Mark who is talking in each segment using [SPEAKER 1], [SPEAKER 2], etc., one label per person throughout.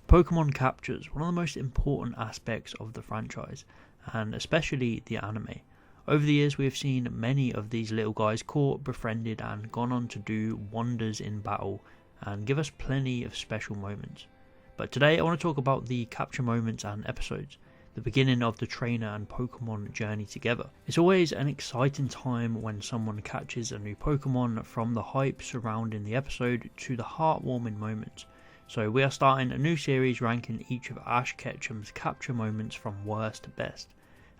[SPEAKER 1] Pokemon captures, one of the most important aspects of the franchise, and especially the anime. Over the years we have seen many of these little guys caught, befriended and gone on to do wonders in battle and give us plenty of special moments. But today I want to talk about the capture moments and episodes, the beginning of the trainer and Pokemon journey together. It's always an exciting time when someone catches a new Pokemon, from the hype surrounding the episode to the heartwarming moments. So we are starting a new series ranking each of Ash Ketchum's capture moments from worst to best,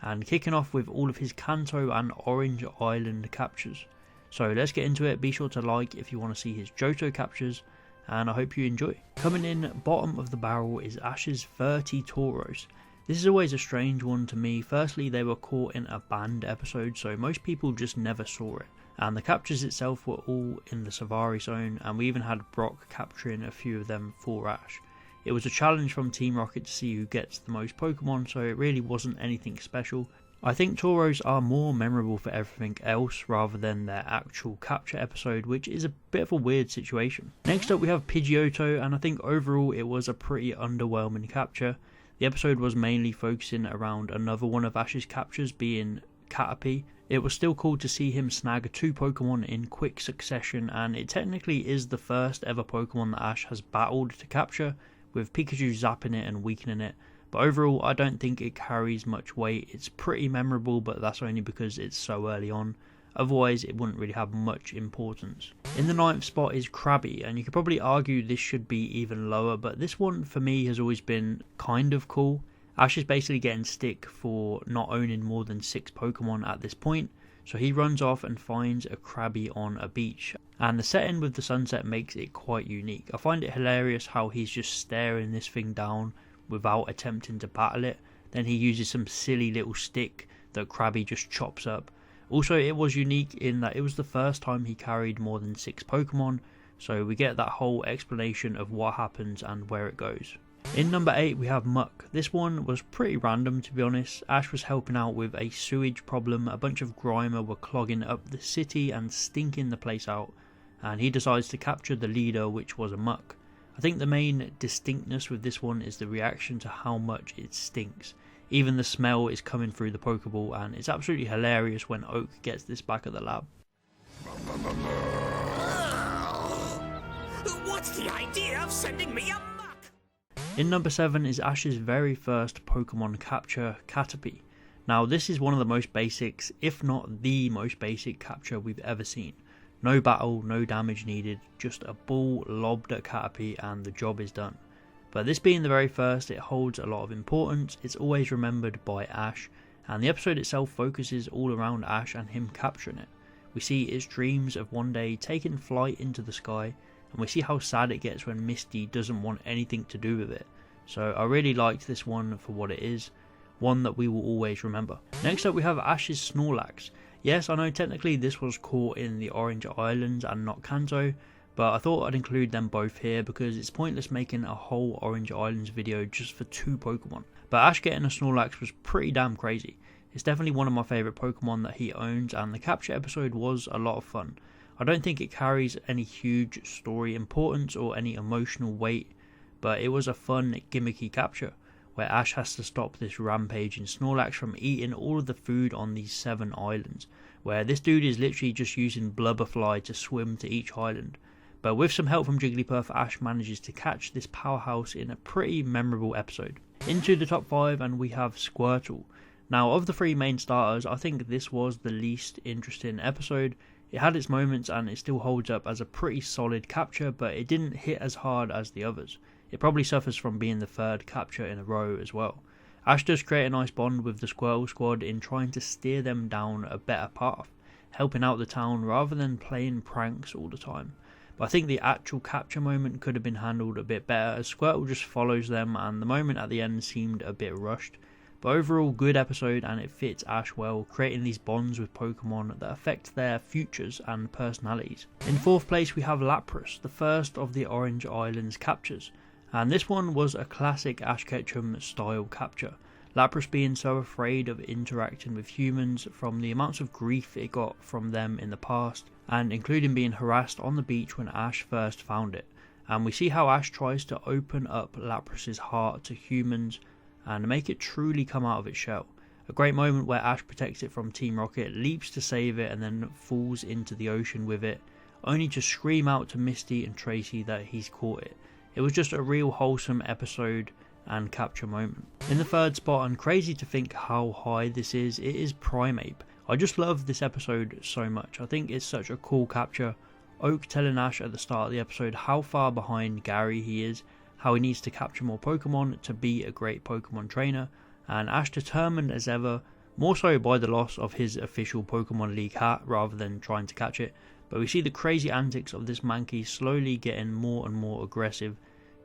[SPEAKER 1] and kicking off with all of his Kanto and Orange Island captures. So let's get into it. Be sure to like if you want to see his Johto captures, and I hope you enjoy. Coming in bottom of the barrel is Ash's 30 Tauros. This is always a strange one to me. Firstly, they were caught in a banned episode, so most people just never saw it. And the captures itself were all in the Savari zone, and we even had Brock capturing a few of them for Ash. It was a challenge from Team Rocket to see who gets the most Pokemon, so it really wasn't anything special. I think Tauros are more memorable for everything else rather than their actual capture episode, which is a bit of a weird situation. Next up we have Pidgeotto, and I think overall it was a pretty underwhelming capture. The episode was mainly focusing around another one of Ash's captures being Caterpie. It was still cool to see him snag 2 Pokemon in quick succession, and it technically is the first ever Pokemon that Ash has battled to capture, with Pikachu zapping it and weakening it. But overall I don't think it carries much weight. It's pretty memorable, but that's only because it's so early on. Otherwise it wouldn't really have much importance. In the 9th spot is Krabby, and you could probably argue this should be even lower, but this one for me has always been kind of cool. Ash is basically getting stick for not owning more than 6 Pokemon at this point, so he runs off and finds a Krabby on a beach, and the setting with the sunset makes it quite unique. I find it hilarious how he's just staring this thing down without attempting to battle it. Then he uses some silly little stick that Krabby just chops up. Also, it was unique in that it was the first time he carried more than 6 Pokemon, so we get that whole explanation of what happens and where it goes. In number 8 we have Muck. This one was pretty random, to be honest. Ash was helping out with a sewage problem. A bunch of Grimer were clogging up the city and stinking the place out, and he decides to capture the leader, which was a Muck. I think the main distinctness with this one is the reaction to how much it stinks. Even the smell is coming through the Pokeball, and it's absolutely hilarious when Oak gets this back at the lab.
[SPEAKER 2] What's the idea of sending me a muck?
[SPEAKER 1] In number 7 is Ash's very first Pokemon capture, Caterpie. Now this is one of the most basics, if not the most basic capture we've ever seen. No battle, no damage needed, just a ball lobbed at Caterpie and the job is done. But this being the very first, it holds a lot of importance. It's always remembered by Ash, and the episode itself focuses all around Ash and him capturing it. We see its dreams of one day taking flight into the sky, and we see how sad it gets when Misty doesn't want anything to do with it. So I really liked this one for what it is, one that we will always remember. Next up we have Ash's Snorlax. Yes, I know technically this was caught in the Orange Islands and not Kanto, but I thought I'd include them both here because it's pointless making a whole Orange Islands video just for 2 Pokemon. But Ash getting a Snorlax was pretty damn crazy. It's definitely one of my favourite Pokemon that he owns, and the capture episode was a lot of fun. I don't think it carries any huge story importance or any emotional weight, but it was a fun gimmicky capture, where Ash has to stop this rampaging Snorlax from eating all of the food on these 7 islands, where this dude is literally just using Blubberfly to swim to each island. But with some help from Jigglypuff, Ash manages to catch this powerhouse in a pretty memorable episode. Into the top 5 and we have Squirtle. Now of the 3 main starters, I think this was the least interesting episode. It had its moments and it still holds up as a pretty solid capture, but it didn't hit as hard as the others. It probably suffers from being the 3rd capture in a row as well. Ash does create a nice bond with the Squirtle squad in trying to steer them down a better path, helping out the town rather than playing pranks all the time. But I think the actual capture moment could have been handled a bit better, as Squirtle just follows them and the moment at the end seemed a bit rushed. But overall, good episode, and it fits Ash well, creating these bonds with Pokemon that affect their futures and personalities. In 4th place we have Lapras, the first of the Orange Islands captures, and this one was a classic Ash Ketchum style capture. Lapras being so afraid of interacting with humans from the amounts of grief it got from them in the past, and including being harassed on the beach when Ash first found it. and we see how Ash tries to open up Lapras's heart to humans and make it truly come out of its shell. A great moment where Ash protects it from Team Rocket, leaps to save it and then falls into the ocean with it, only to scream out to Misty and Tracy that he's caught it. It was just a real wholesome episode and capture moment. In the third spot, and crazy to think how high this is, it is Primeape. I just love this episode so much. I think it's such a cool capture. Oak telling Ash at the start of the episode how far behind Gary he is, how he needs to capture more Pokemon to be a great Pokemon trainer, and Ash determined as ever, more so by the loss of his official Pokemon League hat rather than trying to catch it. But we see the crazy antics of this Mankey slowly getting more and more aggressive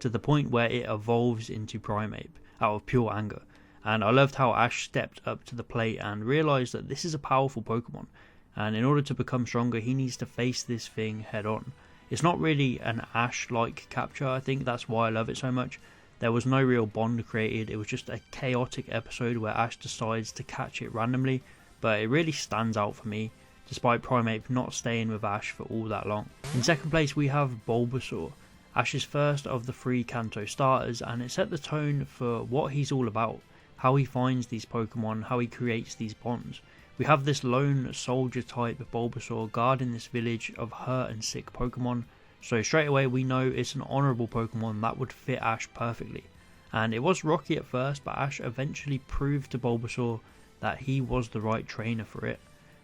[SPEAKER 1] to the point where it evolves into Primeape out of pure anger. And I loved how Ash stepped up to the plate and realised that this is a powerful Pokemon, and in order to become stronger he needs to face this thing head on. It's not really an Ash-like capture. I think that's why I love it so much. There was no real bond created, it was just a chaotic episode where Ash decides to catch it randomly, but it really stands out for me, despite Primeape not staying with Ash for all that long. In second place we have Bulbasaur, Ash's first of the 3 Kanto starters, and it set the tone for what he's all about, how he finds these Pokemon, how he creates these bonds. We have this lone soldier type Bulbasaur guarding this village of hurt and sick Pokemon, so straight away we know it's an honourable Pokemon that would fit Ash perfectly. And it was rocky at first, but Ash eventually proved to Bulbasaur that he was the right trainer for it,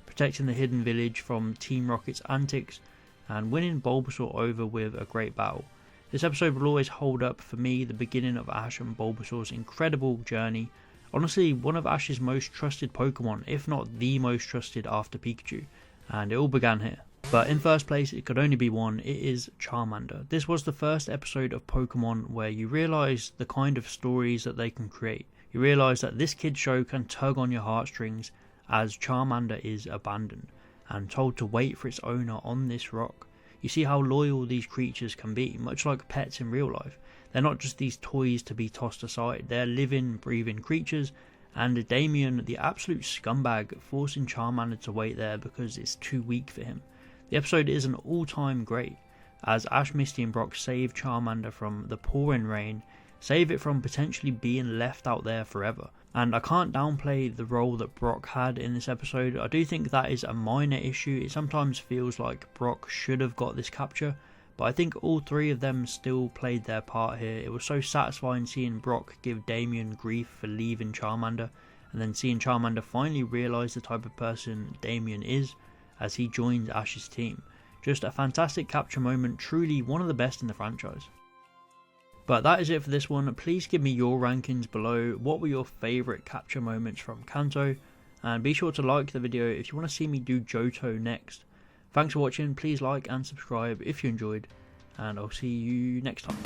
[SPEAKER 1] protecting the hidden village from Team Rocket's antics and winning Bulbasaur over with a great battle. This episode will always hold up for me, the beginning of Ash and Bulbasaur's incredible journey. Honestly, one of Ash's most trusted Pokemon, if not the most trusted after Pikachu, and it all began here. But in first place, it could only be one, it is Charmander. This was the first episode of Pokemon where you realise the kind of stories that they can create. You realise that this kid's show can tug on your heartstrings as Charmander is abandoned and told to wait for its owner on this rock. You see how loyal these creatures can be, much like pets in real life. They're not just these toys to be tossed aside, they're living, breathing creatures, and Damien, the absolute scumbag, forcing Charmander to wait there because it's too weak for him. The episode is an all-time great, as Ash, Misty and Brock save Charmander from the pouring rain, save it from potentially being left out there forever. And I can't downplay the role that Brock had in this episode. I do think that is a minor issue. It sometimes feels like Brock should have got this capture, but I think all 3 of them still played their part here. It was so satisfying seeing Brock give Damien grief for leaving Charmander, and then seeing Charmander finally realise the type of person Damien is as he joins Ash's team. Just a fantastic capture moment, truly one of the best in the franchise. But that is it for this one. Please give me your rankings below. What were your favourite capture moments from Kanto? And be sure to like the video if you want to see me do Johto next. Thanks for watching, please like and subscribe if you enjoyed, and I'll see you next time.